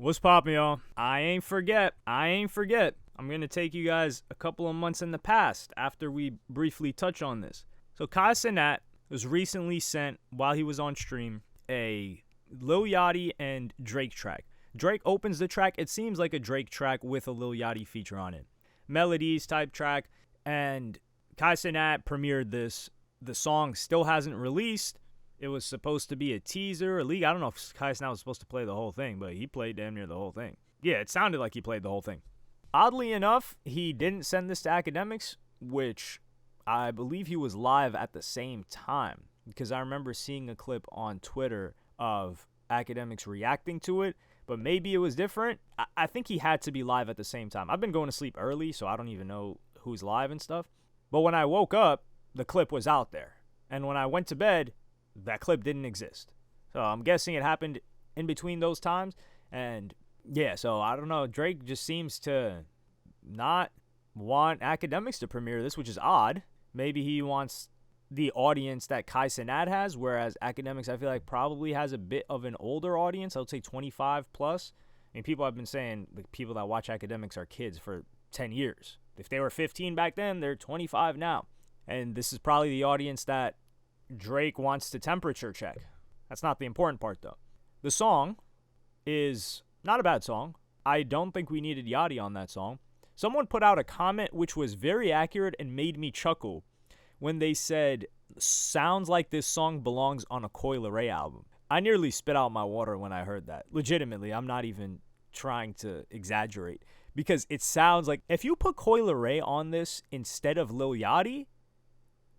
What's poppin', y'all? I ain't forget. I'm gonna take you guys a couple of months in the past after we briefly touch on this. So Cenat was recently sent, while he was on stream, a Lil Yachty and Drake track. Drake opens the track. It seems like a Drake track with a Lil Yachty feature on it. Melodies type track. And Cenat premiered this. The song still hasn't released. It was supposed to be a teaser, a leak. I don't know if Cenat was supposed to play the whole thing, but he played damn near the whole thing. Yeah, it sounded like he played the whole thing. Oddly enough, he didn't send this to Academics, which I believe he was live at the same time, because I remember seeing a clip on Twitter of Academics reacting to it, but maybe it was different. I think he had to be live at the same time. I've been going to sleep early, so I don't even know who's live and stuff. But when I woke up, the clip was out there. And when I went to bed, that clip didn't exist. So I'm guessing it happened in between those times. And yeah, so I don't know. Drake just seems to not want Academics to premiere this, which is odd. Maybe he wants the audience that Cenat has, whereas Academics, I feel like, probably has a bit of an older audience. I would say 25 plus. I mean, people have been saying the people that watch Academics are kids for 10 years. If they were 15 back then, they're 25 now. And this is probably the audience that Drake wants to temperature check. That's not the important part, though. The song is not a bad song. I don't think we needed Yachty on that song. Someone put out a comment which was very accurate and made me chuckle when they said, sounds like this song belongs on a Coi Leray album. I nearly spit out my water when I heard that. Legitimately, I'm not even trying to exaggerate. Because it sounds like, if you put Coi Leray on this instead of Lil Yachty,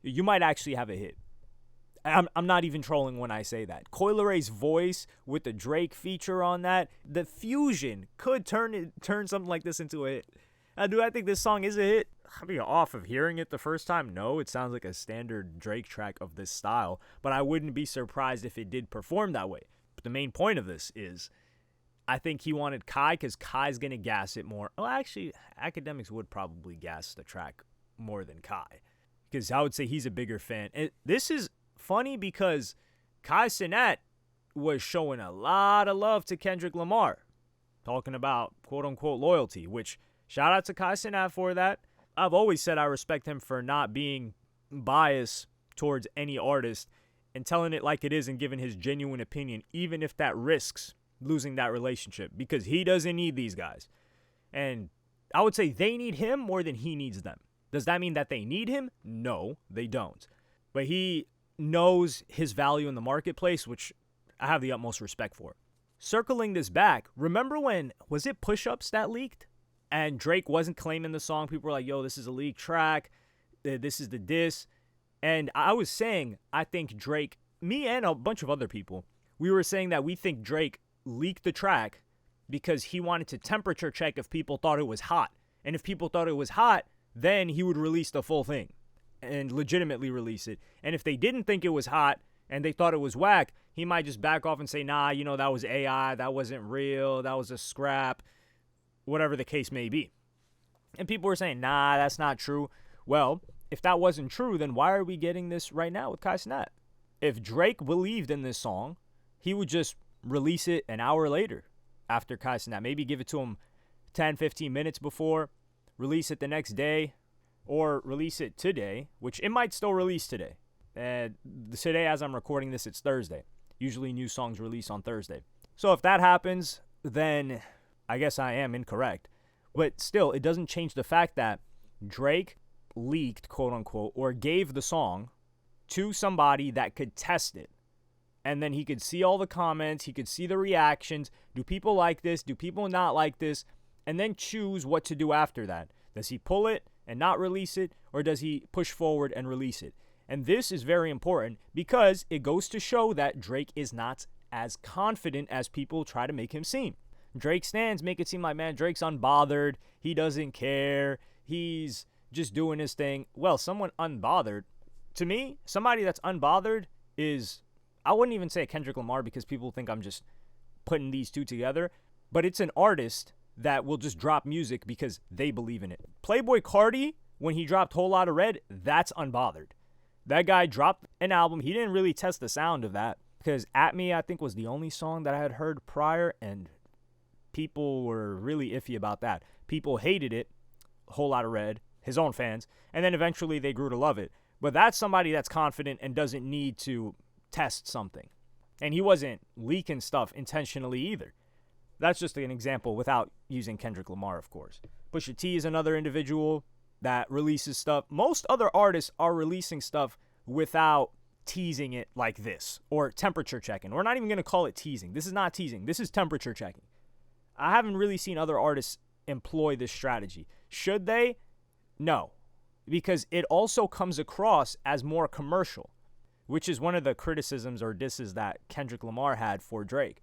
you might actually have a hit. I'm not even trolling when I say that. Coi Leray's voice with the Drake feature on that, the fusion could turn something like this into a hit. Now, do I think this song is a hit? I mean, off of hearing it the first time, no. It sounds like a standard Drake track of this style, but I wouldn't be surprised if it did perform that way. But the main point of this is, I think he wanted Kai because Kai's going to gas it more. Well, actually, Academics would probably gas the track more than Kai, because I would say he's a bigger fan. And this is funny because Cenat was showing a lot of love to Kendrick Lamar, talking about quote-unquote loyalty, which shout out to Cenat for that. I've always said I respect him for not being biased towards any artist and telling it like it is and giving his genuine opinion, even if that risks losing that relationship, because he doesn't need these guys. And I would say they need him more than he needs them. Does that mean that they need him? No, they don't. But he knows his value in the marketplace, which I have the utmost respect for. Circling this back, remember when, was it Push Ups that leaked? And Drake wasn't claiming the song. People were like, yo, this is a leaked track. This is the diss. And I was saying, I think Drake, me and a bunch of other people, we were saying that we think Drake leaked the track because he wanted to temperature check if people thought it was hot. And if people thought it was hot, then he would release the full thing and legitimately release it. And if they didn't think it was hot and they thought it was whack, he might just back off and say, nah, that was AI, that wasn't real, that was a scrap, whatever the case may be. And people were saying, nah, that's not true. Well, if that wasn't true, then why are we getting this right now with Cenat? If Drake believed in this song, he would just release it an hour later after Cenat. Maybe give it to him 10, 15 minutes before, release it the next day, or release it today, which it might still release today. Today, as I'm recording this, it's Thursday. Usually new songs release on Thursday. So if that happens, then I guess I am incorrect. But still, it doesn't change the fact that Drake leaked, quote unquote, or gave the song to somebody that could test it. And then he could see all the comments, he could see the reactions. Do people like this? Do people not like this? And then choose what to do after that. Does he pull it and not release it, or does he push forward and release it? And this is very important because it goes to show that Drake is not as confident as people try to make him seem. Drake stans make it seem like, man, Drake's unbothered. He doesn't care. He's just doing his thing. Well, someone unbothered, to me, somebody that's unbothered is, I wouldn't even say Kendrick Lamar because people think I'm just putting these two together, but it's an artist that will just drop music because they believe in it. Playboi Carti, when he dropped Whole Lotta Red, that's unbothered. That guy dropped an album. He didn't really test the sound of that because At Me, I think, was the only song that I had heard prior, and people were really iffy about that. People hated it, a whole lot of red, his own fans, and then eventually they grew to love it. But that's somebody that's confident and doesn't need to test something. And he wasn't leaking stuff intentionally either. That's just an example without using Kendrick Lamar, of course. Pusha T is another individual that releases stuff. Most other artists are releasing stuff without teasing it like this or temperature checking. We're not even going to call it teasing. This is not teasing. This is temperature checking. I haven't really seen other artists employ this strategy. Should they? No, because it also comes across as more commercial, which is one of the criticisms or disses that Kendrick Lamar had for Drake,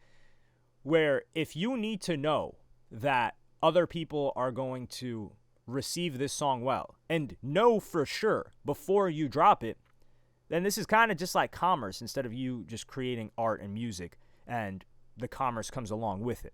where if you need to know that other people are going to receive this song well and know for sure before you drop it, then this is kind of just like commerce instead of you just creating art and music and the commerce comes along with it.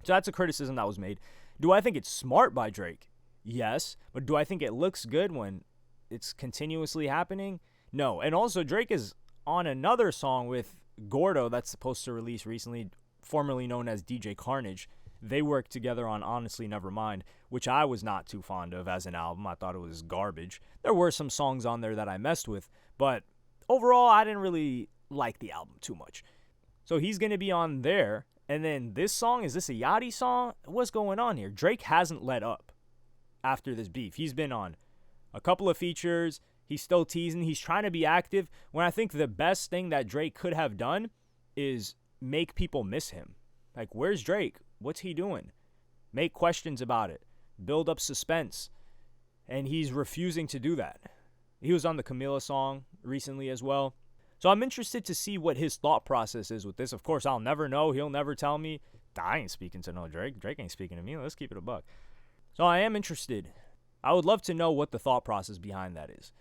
So that's a criticism that was made. Do I think it's smart by Drake? Yes. But do I think it looks good when it's continuously happening? No. And also Drake is on another song with Gordo that's supposed to release recently, formerly known as DJ Carnage. They worked together on Honestly Nevermind, which I was not too fond of as an album. I thought it was garbage. There were some songs on there that I messed with, but overall, I didn't really like the album too much. So he's going to be on there. And then this song, is this a Yachty song? What's going on here? Drake hasn't let up after this beef. He's been on a couple of features. He's still teasing. He's trying to be active. When I think the best thing that Drake could have done is make people miss him. Like, where's Drake? What's he doing? Make questions about it. Build up suspense. And he's refusing to do that. He was on the Camila song recently as well. So I'm interested to see what his thought process is with this. Of course, I'll never know. He'll never tell me. I ain't speaking to no Drake. Drake ain't speaking to me. Let's keep it a buck. So I am interested. I would love to know what the thought process behind that is.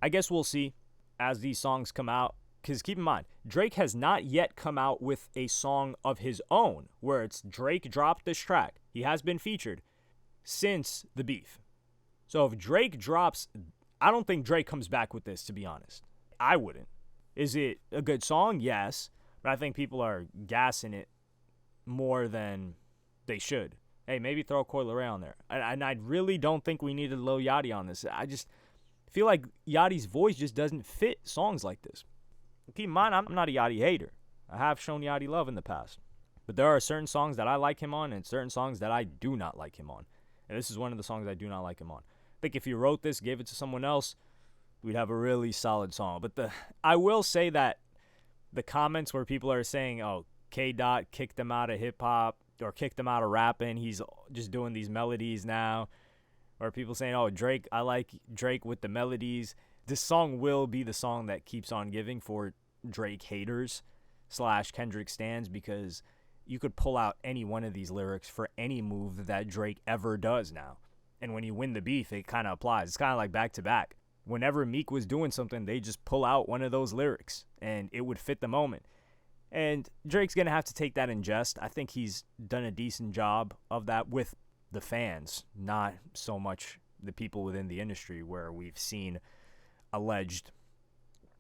I guess we'll see as these songs come out. Because keep in mind, Drake has not yet come out with a song of his own where it's Drake dropped this track. He has been featured since the beef. So if Drake drops, I don't think Drake comes back with this, to be honest. I wouldn't. Is it a good song? Yes. But I think people are gassing it more than they should. Hey, maybe throw Coi Leray on there. And I really don't think we needed Lil Yachty on this. I just feel like Yachty's voice just doesn't fit songs like this. Keep in mind, I'm not a Yachty hater. I have shown Yachty love in the past. But there are certain songs that I like him on and certain songs that I do not like him on. And this is one of the songs I do not like him on. I think if he wrote this, gave it to someone else, we'd have a really solid song. But I will say that the comments where people are saying, oh, K-Dot kicked him out of hip-hop or kicked him out of rapping, he's just doing these melodies now. Or people saying, oh, Drake, I like Drake with the melodies. This song will be the song that keeps on giving for Drake haters / Kendrick stans, because you could pull out any one of these lyrics for any move that Drake ever does now. And when you win the beef, it kind of applies. It's kind of like back-to-back. Whenever Meek was doing something, they just pull out one of those lyrics, and it would fit the moment. And Drake's going to have to take that in jest. I think he's done a decent job of that with the fans, not so much the people within the industry where we've seen alleged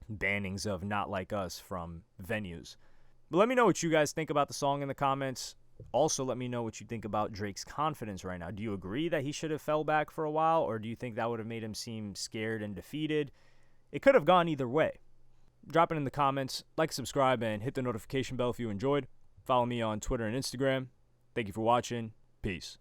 bannings of Not Like Us from venues. But let me know what you guys think about the song in the comments. Also, let me know what you think about Drake's confidence right now. Do you agree that he should have fell back for a while, or do you think that would have made him seem scared and defeated? It could have gone either way. Drop it in the comments, like, subscribe, and hit the notification bell if you enjoyed. Follow me on Twitter and Instagram. Thank you for watching. Peace.